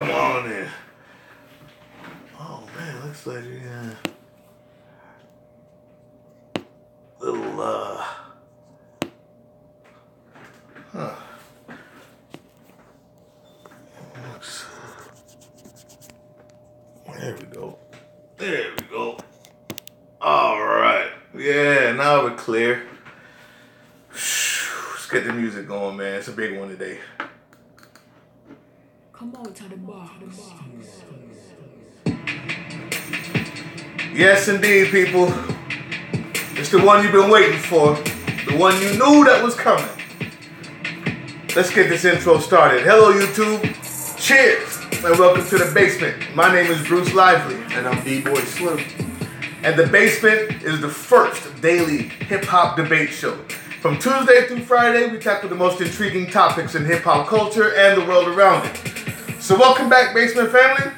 Come on in. Oh man, looks like you got a little huh. Looks, there we go. There we go. Alright. Yeah, now we're clear. Let's get the music going, man. It's a big one today. Come on to the bar. Yes, indeed, people. It's the one you've been waiting for. The one you knew that was coming. Let's get this intro started. Hello, YouTube. Cheers, and welcome to The Basement. My name is Bruce Lively. And I'm D-Boy Slim. And The Basement is the first daily hip-hop debate show. From Tuesday through Friday, we tackle the most intriguing topics in hip-hop culture and the world around it. So welcome back, Basement family.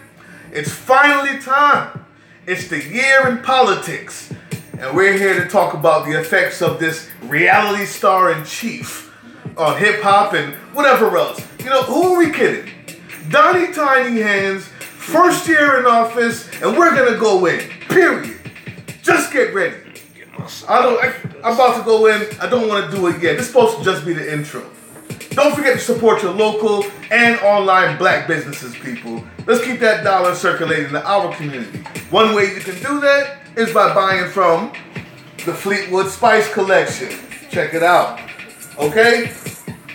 It's finally time. It's the year in politics. And we're here to talk about the effects of this reality star in chief on hip-hop and whatever else. You know, who are we kidding? Donnie Tiny Hands, first year in office, and we're gonna go in, period. Just get ready. I'm about to go in. I don't want to do it yet. This is supposed to just be the intro. Don't forget to support your local and online black businesses, people. Let's keep that dollar circulating in our community. One way you can do that is by buying from the Fleetwood Spice Collection. Check it out. Okay?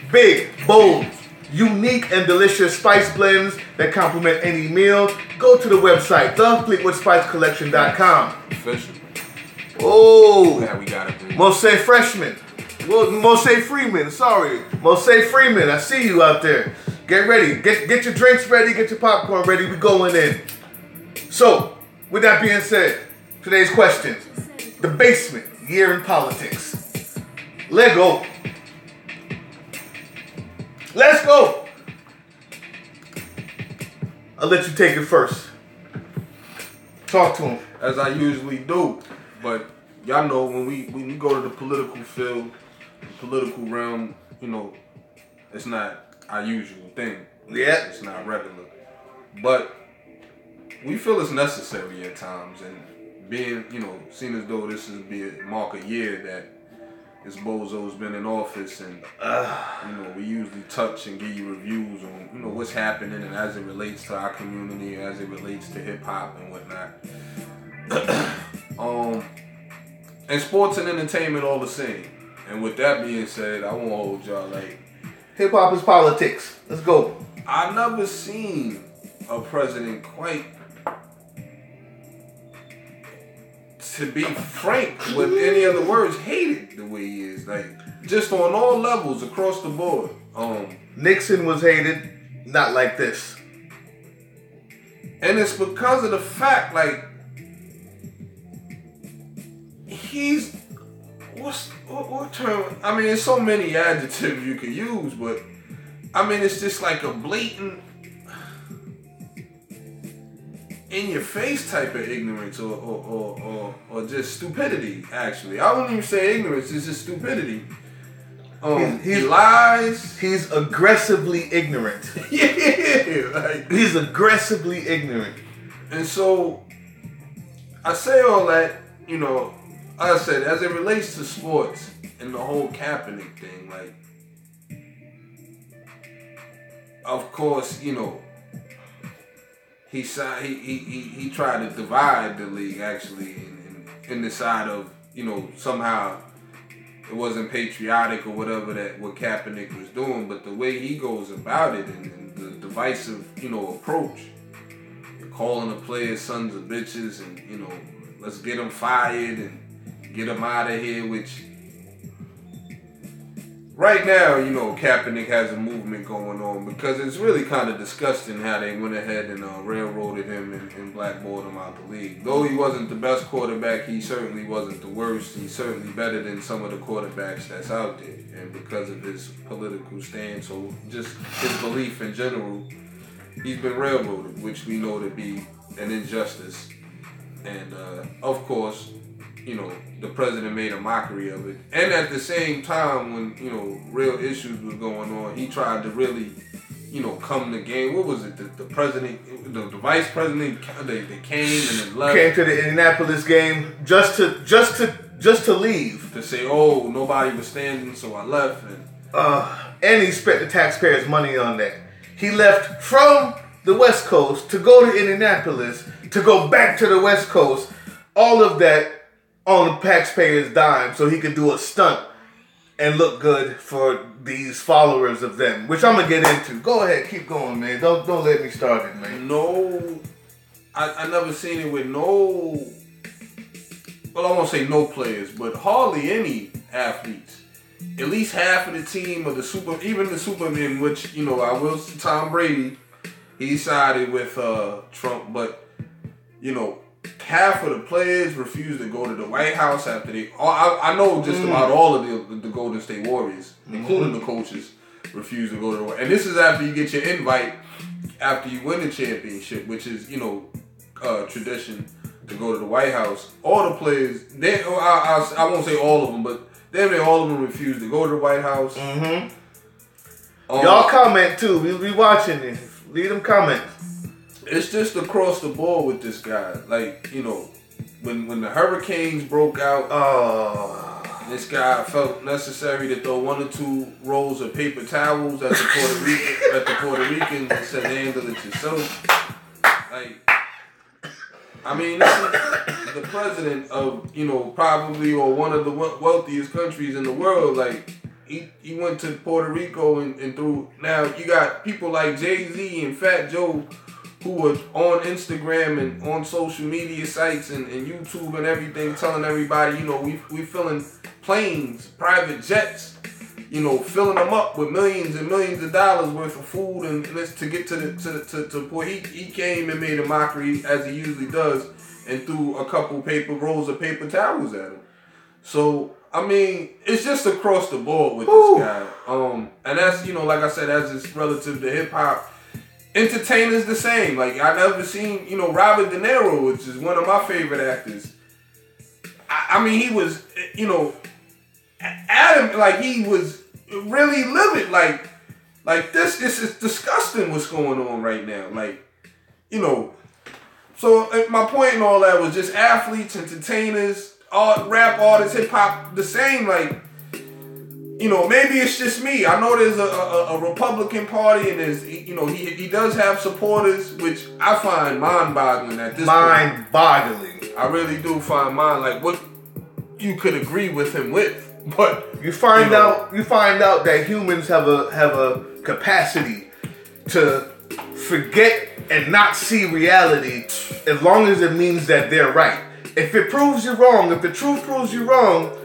Big, bold, unique, and delicious spice blends that complement any meal. Go to the website, thefleetwoodspicecollection.com. Official. Oh, Yeah, we got it, dude. Mose Freshman. Well, Mose Freeman, sorry. Mose Freeman, I see you out there. Get ready. Get your drinks ready. Get your popcorn ready. We going in. So, with that being said, today's question. The Basement, year in politics. Let go. Let's go. I'll let you take it first. Talk to him. As I usually do. But y'all know when we go to the political field, the political realm, you know, it's not our usual thing. Yeah. It's not regular. But we feel it's necessary at times, and being, you know, seen as though this is be a mark a year that this bozo's been in office, and you know, we usually touch and give you reviews on, you know, what's happening and as it relates to our community, as it relates to hip hop and whatnot. And sports and entertainment all the same. And with that being said, I won't hold y'all like, Hip hop is politics. Let's go. I never seen a president quite, to be frank with any other words, hated the way he is. Like, just on all levels across the board. Nixon was hated, not like this. And it's because of the fact, like, he's, what term? I mean, there's so many adjectives you could use, but I mean, it's just like a blatant, in your face type of ignorance or just stupidity. Actually, I wouldn't even say ignorance. It's just stupidity. He lies. He's aggressively ignorant. Yeah, like, He's aggressively ignorant. and so I say all that, you know. Like I said, as it relates to sports and the whole Kaepernick thing, like, of course, you know, he tried to divide the league actually in the side of, you know, somehow it wasn't patriotic or whatever that what Kaepernick was doing, but the way he goes about it and the divisive, you know, approach, calling the players sons of bitches and, you know, let's get them fired and get them out of here, which right now, you know, Kaepernick has a movement going on because it's really kind of disgusting how they went ahead and railroaded him and blackballed him out the league. Though he wasn't the best quarterback, he certainly wasn't the worst. He's certainly better than some of the quarterbacks that's out there. And because of his political stance or just his belief in general, he's been railroaded, which we know to be an injustice. And of course, you know, the president made a mockery of it. And at the same time, when, you know, real issues was going on, he tried to really, come to game. What was it? The president, the vice president, they came and then left. Came to the Indianapolis game just to leave. To say, oh, nobody was standing, so I left. And he spent the taxpayers' money on that. He left from the West Coast to go to Indianapolis, to go back to the West Coast. All of that on the taxpayers' dime, so he could do a stunt and look good for these followers of them, which I'm gonna get into. Go ahead, keep going, man. Don't let me start it, man. No, I never seen it with no. Well, I won't say no players, but hardly any athletes. At least half of the team of even the Superman, which I will say Tom Brady, he sided with Trump, but half of the players refused to go to the White House after they. I know just about all of the Golden State Warriors, including the coaches, refused to go to the White House. And this is after you get your invite after you win the championship, which is tradition to go to the White House. All the players, I won't say all of them, but damn near all of them refused to go to the White House. Y'all comment too. We'll be watching this. Leave them comments. It's just across the board with this guy. Like, when the hurricanes broke out, this guy felt necessary to throw 1 or 2 rolls of paper towels at the Puerto Ricans and said, handle it yourself. Like, I mean, this is the president of, probably or one of the wealthiest countries in the world. Like, he went to Puerto Rico and threw. Now, you got people like Jay-Z and Fat Joe who were on Instagram and on social media sites and YouTube and everything, telling everybody, we filling planes, private jets, filling them up with millions and millions of dollars worth of food and this to get to Puerto. He came and made a mockery, as he usually does, and threw a couple rolls of paper towels at him. So, I mean, it's just across the board with this guy. And that's, like I said, as it's relative to hip hop. Entertainers the same. Like, I never seen, Robert De Niro, which is one of my favorite actors. I mean, he was, Adam, like, he was really livid. Like this is disgusting what's going on right now. Like, so my point in all that was just athletes, entertainers, rap artists, hip hop, the same. Like, maybe it's just me. I know there's a Republican Party and there's, he does have supporters, which I find mind-boggling at this point. Mind-boggling. I really do find like what you could agree with him with, but you find out that humans have a capacity to forget and not see reality as long as it means that they're right. If it proves you wrong, if the truth proves you wrong,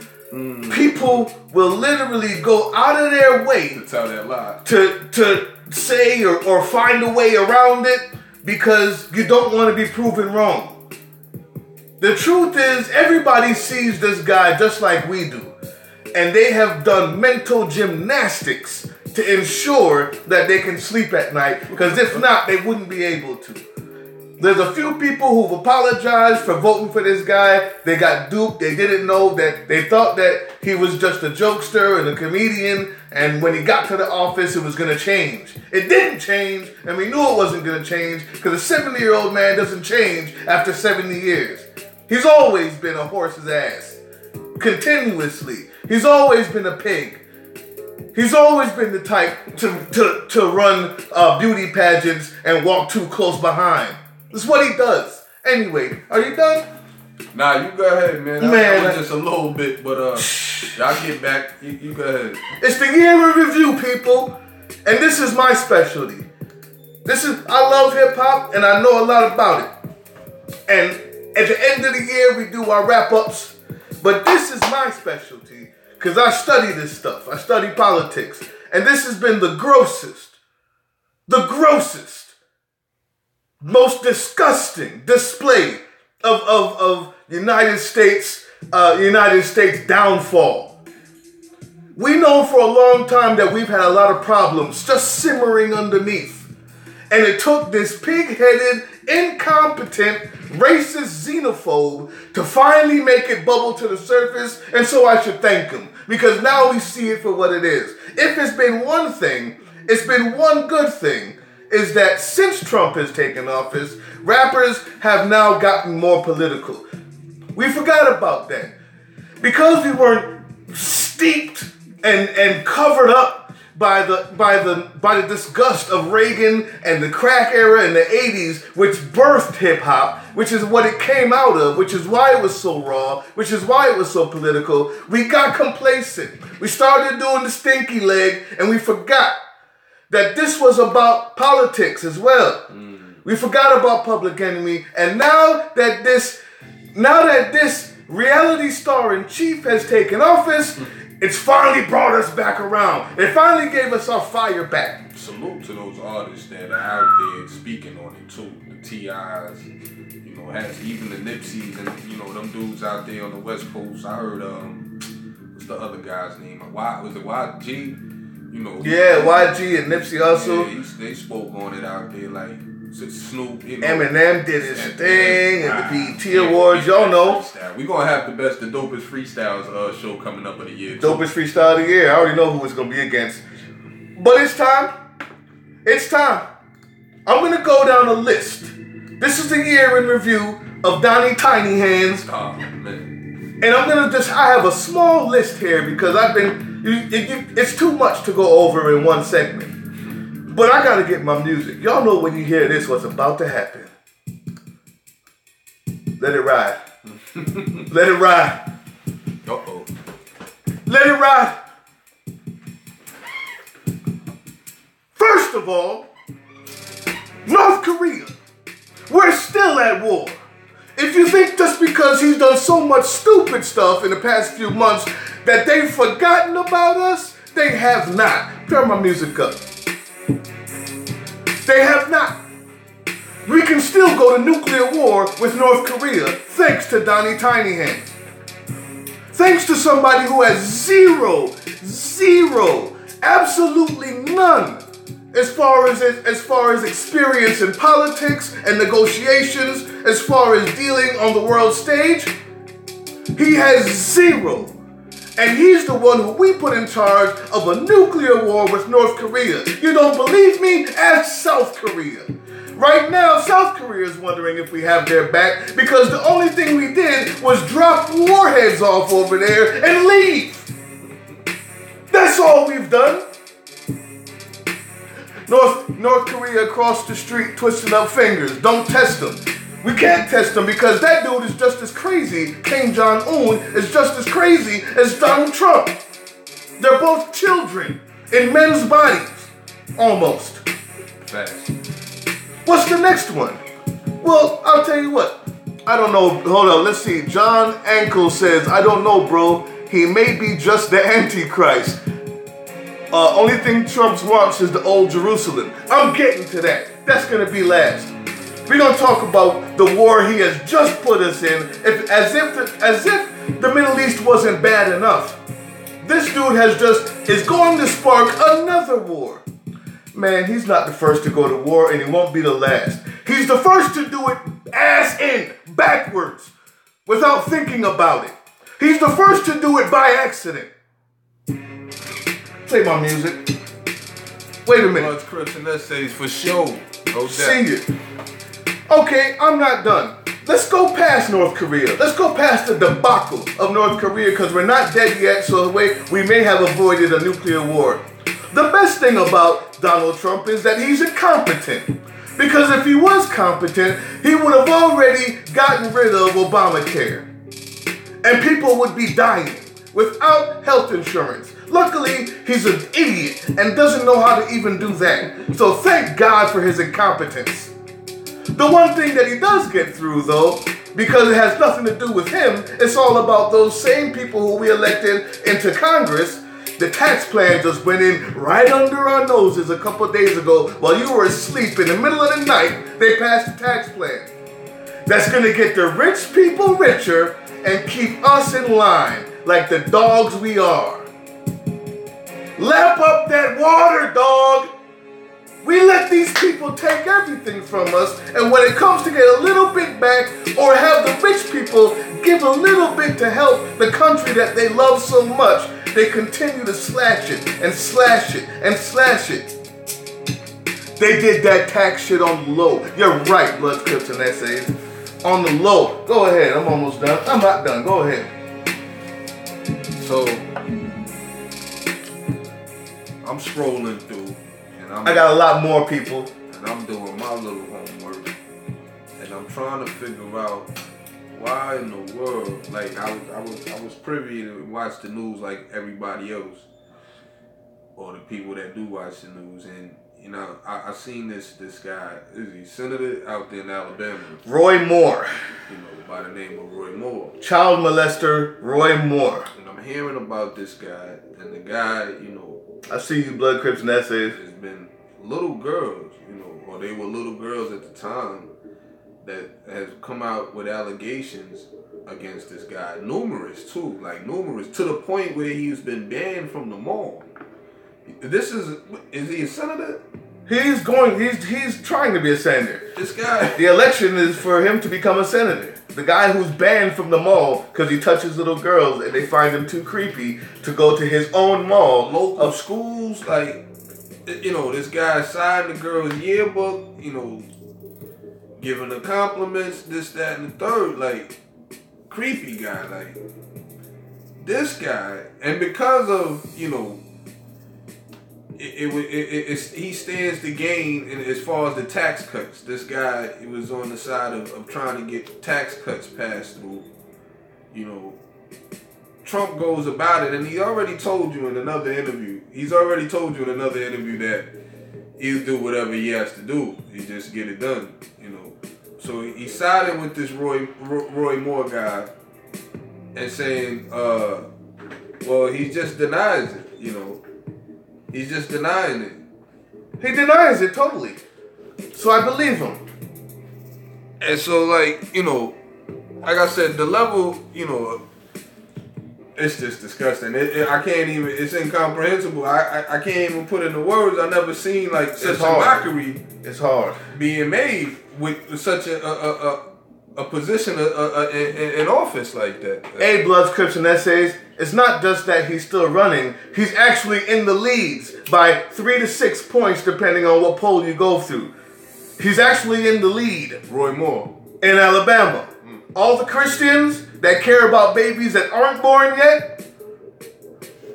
people will literally go out of their way to tell that lie, to say or find a way around it because you don't want to be proven wrong. The truth is, everybody sees this guy just like we do, and they have done mental gymnastics to ensure that they can sleep at night, because if not, they wouldn't be able to. There's a few people who've apologized for voting for this guy. They got duped. They didn't know that. They thought that he was just a jokester and a comedian, and when he got to the office, it was going to change. It didn't change, and we knew it wasn't going to change, because a 70-year-old man doesn't change after 70 years. He's always been a horse's ass. Continuously. He's always been a pig. He's always been the type to run beauty pageants and walk too close behind. That's what he does. Anyway, are you done? Nah, you go ahead, man. Man, was just a little bit, but y'all get back. You go ahead. It's the year in review, people, and this is my specialty. I love hip hop, and I know a lot about it. And at the end of the year, we do our wrap ups. But this is my specialty because I study this stuff. I study politics, and this has been the grossest, most disgusting display of United States downfall. We know for a long time that we've had a lot of problems just simmering underneath. And it took this pig-headed, incompetent, racist xenophobe to finally make it bubble to the surface, and so I should thank him, because now we see it for what it is. If it's been one thing, it's been one good thing, is that since Trump has taken office, rappers have now gotten more political. We forgot about that. Because we weren't steeped and covered up by the disgust of Reagan and the crack era in the 80s, which birthed hip-hop, which is what it came out of, which is why it was so raw, which is why it was so political. We got complacent. We started doing the stinky leg, and we forgot that this was about politics as well. We forgot about Public Enemy, and now that this reality star in chief has taken office, it's finally brought us back around. It finally gave us our fire back. Salute to those artists that are out there speaking on it too. The T.I.'s, has even the Nipseys and, them dudes out there on the West Coast. I heard, what's the other guy's name? Was it YG? Yeah, YG and Nipsey Hussle. Yeah, they spoke on it out there like Snoop. Eminem did his thing at the BET Awards. Y'all know. We're going to have the dopest freestyles show coming up in the year. Dopest freestyle of the year. I already know who it's going to be against. But it's time. It's time. I'm going to go down a list. This is the year in review of Donnie Tiny Hands. Oh, man. And I'm going to I have a small list here because it's too much to go over in one segment. But I gotta get my music. Y'all know when you hear this what's about to happen. Let it ride. Let it ride. Uh-oh. Let it ride. First of all, North Korea. We're still at war. If you think just because he's done so much stupid stuff in the past few months that they've forgotten about us, they have not. Turn my music up. They have not. We can still go to nuclear war with North Korea thanks to Donnie Tiny Hands. Thanks to somebody who has zero, absolutely none as far as experience in politics and negotiations, as far as dealing on the world stage. He has zero. And he's the one who we put in charge of a nuclear war with North Korea. You don't believe me? Ask South Korea. Right now, South Korea is wondering if we have their back because the only thing we did was drop warheads off over there and leave. That's all we've done. North Korea across the street twisting up fingers. Don't test them. We can't test him because that dude is just as crazy. Kim Jong-un is just as crazy as Donald Trump. They're both children in men's bodies. Almost. Facts. What's the next one? Well, I'll tell you what. I don't know. Hold on. Let's see. John Ankle says, I don't know, bro. He may be just the Antichrist. Only thing Trump wants is the old Jerusalem. I'm getting to that. That's going to be last. We're going to talk about the war he has just put us in, as if the Middle East wasn't bad enough. This dude is going to spark another war. Man, he's not the first to go to war, and he won't be the last. He's the first to do it ass in, backwards, without thinking about it. He's the first to do it by accident. Play my music. Wait a minute. Large Crips and essays for show. No doubt. Sing it. Okay, I'm not done. Let's go past North Korea. Let's go past the debacle of North Korea because we're not dead yet, so we may have avoided a nuclear war. The best thing about Donald Trump is that he's incompetent. Because if he was competent, he would have already gotten rid of Obamacare. And people would be dying without health insurance. Luckily, he's an idiot and doesn't know how to even do that. So thank God for his incompetence. The one thing that he does get through, though, because it has nothing to do with him, it's all about those same people who we elected into Congress. The tax plan just went in right under our noses a couple of days ago while you were asleep in the middle of the night. They passed the tax plan. That's going to get the rich people richer and keep us in line like the dogs we are. Lap up that water, dog. We let these people take everything from us, and when it comes to get a little bit back or have the rich people give a little bit to help the country that they love so much, they continue to slash it and slash it and slash it. They did that tax shit on the low. You're right, Bloods, Crips, and Essays. On the low. Go ahead. I'm almost done. I'm not done. Go ahead. So I'm scrolling through, and I got a lot more people. And I'm doing my little homework, and I'm trying to figure out why in the world, like I was privy to watch the news like everybody else, or the people that do watch the news, and you know I seen this guy, is he senator out there in Alabama, Roy Moore. You know, by the name of Roy Moore. Child molester Roy Moore. And I'm hearing about this guy, and the guy, you know, I see you, Blood, Crips, and Essays. There's been little girls, you know, or they were little girls at the time, that has come out with allegations against this guy. Numerous, too. Like, numerous. To the point where he's been banned from the mall. Is he a senator? He's trying to be a senator. This guy. The election is for him to become a senator. The guy who's banned from the mall because he touches little girls and they find him too creepy to go to his own mall. Local schools, like, you know, this guy signed the girl's yearbook, you know, giving her compliments, this, that, and the third. Like, creepy guy. Like, this guy, and because of, you know, he stands to gain in, as far as the tax cuts. This guy, he was on the side of trying to get tax cuts passed through. You know, Trump goes about it, and he already told you in another interview. He's already told you in another interview that he'll do whatever he has to do. He just get it done. You know, so he sided with this Roy Moore guy and saying, well, he just denies it. You know. He's just denying it. He denies it totally. So I believe him. And so, like, you know, like I said, the level, you know, it's just disgusting. I can't even, it's incomprehensible. I can't even put into words. I never seen, like, such a mockery. It's hard. Being made with such a position in office like that. Hey, Bloods, Crips, and Essays, it's not just that he's still running. He's actually in the leads by 3 to 6 points, depending on what poll you go through. He's actually in the lead. Roy Moore. In Alabama. All the Christians that care about babies that aren't born yet.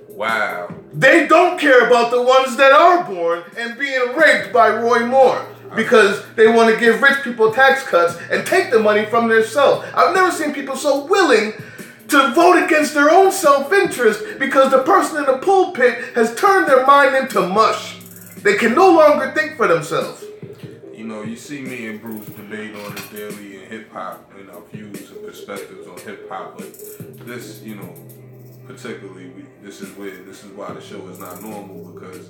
Wow. They don't care about the ones that are born and being raped by Roy Moore. Because they want to give rich people tax cuts and take the money from themselves. I've never seen people so willing to vote against their own self-interest because the person in the pulpit has turned their mind into mush. They can no longer think for themselves. You know, you see me and Bruce debate on the daily in hip-hop and our views and perspectives on hip-hop, but this, you know, particularly, this is why the show is not normal, because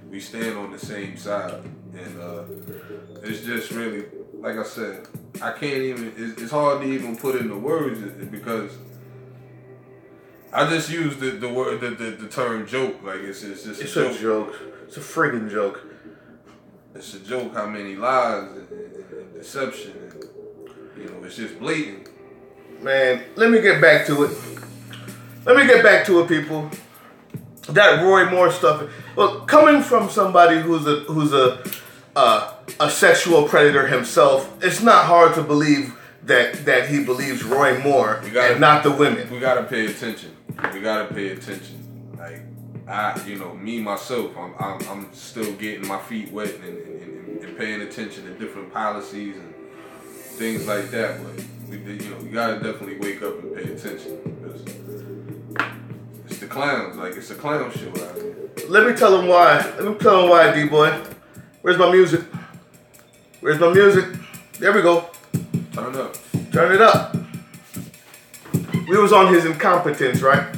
we stand on the same side. And it's just really, like I said, I can't even, it's hard to even put into words because I just use the word, the term joke. Like, it's just a joke. It's a friggin' joke. It's a joke how many lies and deception, and, you know, it's just blatant. Man, let me get back to it. People. That Roy Moore stuff. Well, coming from somebody who's a sexual predator himself, it's not hard to believe that he believes Roy Moore and not the women. We gotta pay attention. Like, you know, me myself, I'm still getting my feet wet and paying attention to different policies and things like that. But we gotta definitely wake up and pay attention, because it's the clowns. Like, it's a clown show out here. Let me tell him why, D-boy. Where's my music? There we go. Turn it up. We was on his incompetence, right?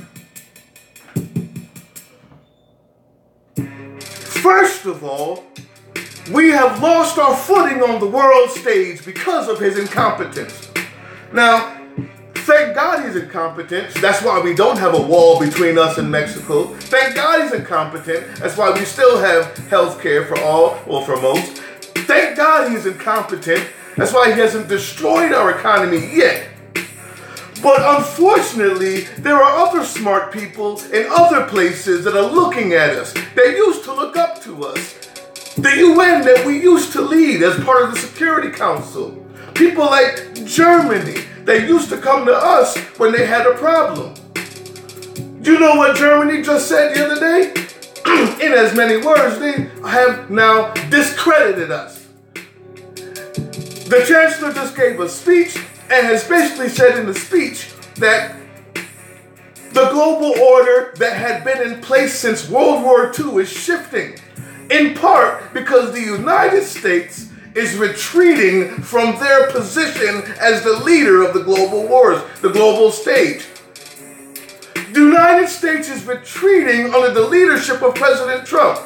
First of all, we have lost our footing on the world stage because of his incompetence. Now, thank God he's incompetent. That's why we don't have a wall between us and Mexico. Thank God he's incompetent. That's why we still have health care for all, or for most. Thank God he's incompetent. That's why he hasn't destroyed our economy yet. But unfortunately, there are other smart people in other places that are looking at us. They used to look up to us. The UN that we used to lead as part of the Security Council. People like Germany that used to come to us when they had a problem. You know what Germany just said the other day? In as many words, they have now discredited us. The Chancellor just gave a speech and has basically said in the speech that the global order that had been in place since World War II is shifting, in part because the United States is retreating from their position as the leader of the global wars, the global stage. The United States is retreating under the leadership of President Trump.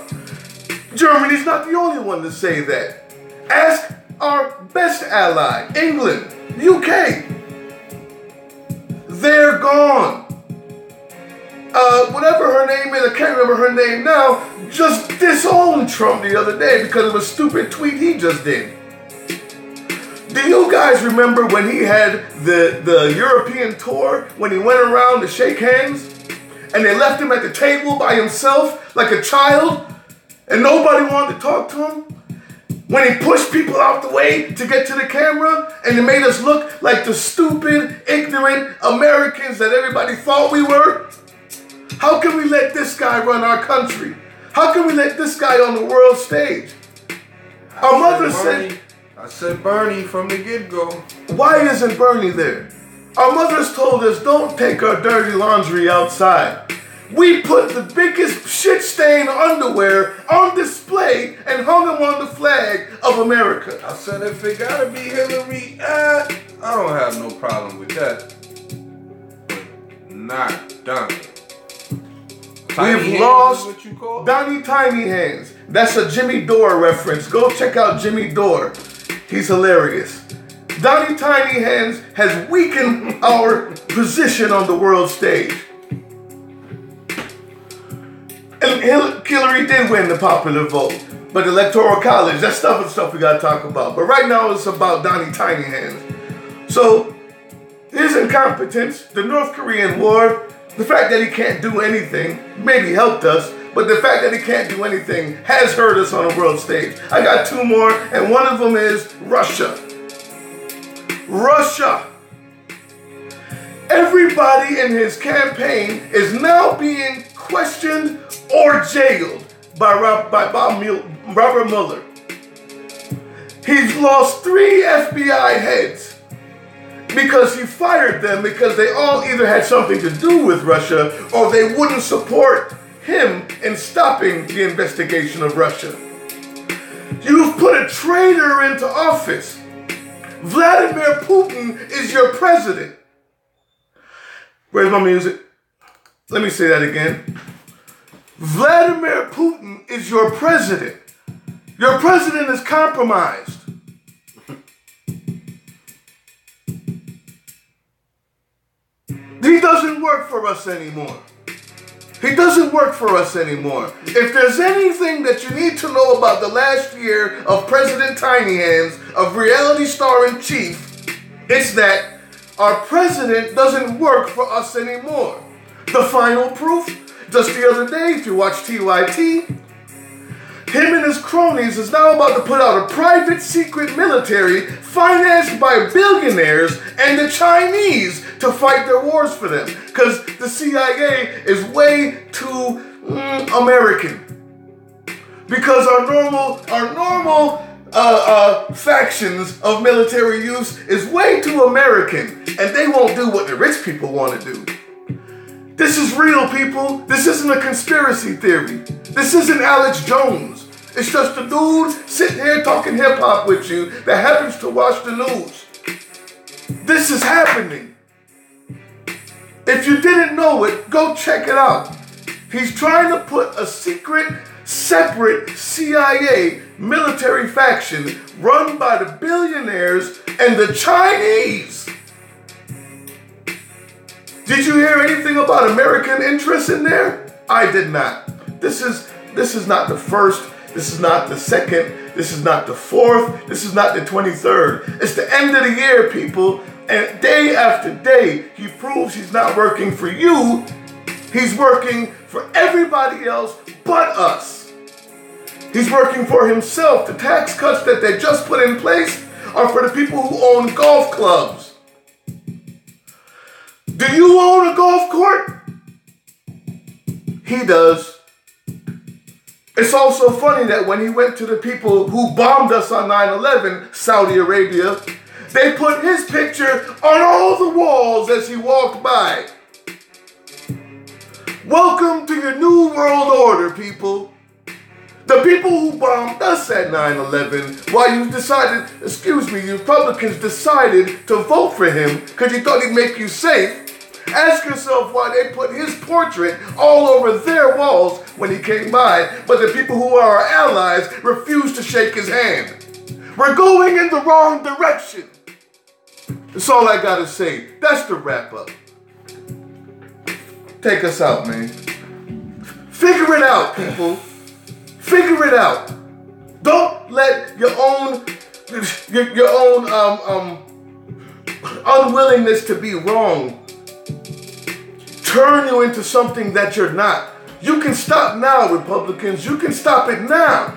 Germany's not the only one to say that. Ask our best ally, England, UK. They're gone. Whatever her name is, I can't remember her name now, just disowned Trump the other day because of a stupid tweet he just did. Do you guys remember when he had the European tour, when he went around to shake hands, and they left him at the table by himself like a child, and nobody wanted to talk to him? When he pushed people out the way to get to the camera, and it made us look like the stupid, ignorant Americans that everybody thought we were? How can we let this guy run our country? How can we let this guy on the world stage? Our mother said... I said Bernie from the get-go. Why isn't Bernie there? Our mothers told us don't take our dirty laundry outside. We put the biggest shit-stained underwear on display and hung them on the flag of America. I said if it gotta be Hillary, I don't have no problem with that. But not Donnie. We've lost Donnie Tiny Hands. That's a Jimmy Dore reference. Go check out Jimmy Dore. He's hilarious. Donnie Tiny Hands has weakened our position on the world stage. And Hillary did win the popular vote. But the Electoral College, that's stuff we gotta talk about. But right now it's about Donnie Tiny Hands. So, his incompetence, the North Korean war, the fact that he can't do anything maybe helped us, but the fact that he can't do anything has hurt us on a world stage. I got two more, and one of them is Russia. Russia. Everybody in his campaign is now being questioned or jailed by Robert Mueller. He's lost 3 FBI heads because he fired them because they all either had something to do with Russia or they wouldn't support him in stopping the investigation of Russia. You've put a traitor into office. Vladimir Putin is your president. Where's my music? Let me say that again. Vladimir Putin is your president. Your president is compromised. He doesn't work for us anymore. He doesn't work for us anymore. If there's anything that you need to know about the last year of President Tiny Hands, of reality star in chief, it's that our president doesn't work for us anymore. The final proof, just the other day, if you watch TYT, him and his cronies is now about to put out a private secret military financed by billionaires and the Chinese to fight their wars for them. Because the CIA is way too American. Because our normal factions of military use is way too American. And they won't do what the rich people want to do. This is real, people. This isn't a conspiracy theory. This isn't Alex Jones. It's just a dude sitting here talking hip-hop with you that happens to watch the news. This is happening. If you didn't know it, go check it out. He's trying to put a secret, separate CIA military faction run by the billionaires and the Chinese. Did you hear anything about American interests in there? I did not. This is not the first. This is not the second. This is not the fourth. This is not the 23rd. It's the end of the year, people. And day after day, he proves he's not working for you. He's working for everybody else but us. He's working for himself. The tax cuts that they just put in place are for the people who own golf clubs. Do you own a golf court? He does. It's also funny that when he went to the people who bombed us on 9/11, Saudi Arabia, they put his picture on all the walls as he walked by. Welcome to your new world order, people. The people who bombed us at 9/11, while you Republicans decided to vote for him because you thought he'd make you safe. Ask yourself why they put his portrait all over their walls when he came by, but the people who are our allies refused to shake his hand. We're going in the wrong direction. That's all I gotta say. That's the wrap up. Take us out, man. Figure it out, people. Figure it out. Don't let your own unwillingness to be wrong turn you into something that you're not. You can stop now, Republicans. You can stop it now.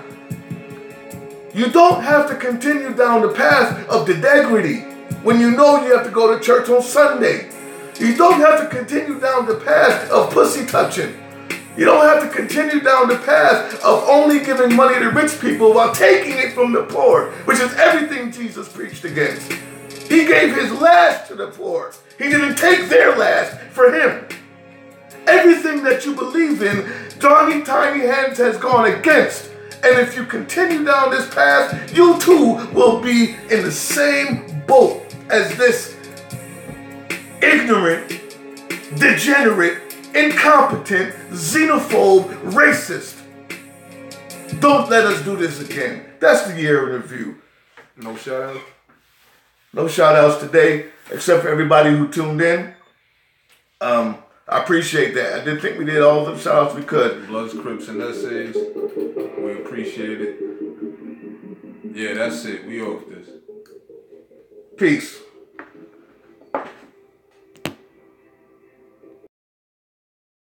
You don't have to continue down the path of integrity when you know you have to go to church on Sunday. You don't have to continue down the path of pussy touching. You don't have to continue down the path of only giving money to rich people while taking it from the poor, which is everything Jesus preached against. He gave his last to the poor. He didn't take their last for him. Everything that you believe in, Johnny Tiny Hands has gone against. And if you continue down this path, you too will be in the same boat as this ignorant, degenerate, incompetent, xenophobe, racist. Don't let us do this again. That's the year in review. No shout out? No shout outs today, except for everybody who tuned in. I appreciate that. I didn't think we did all the shout outs we could. Bloods, Crips, and Essays. We appreciate it. Yeah, that's it. We off this. Peace.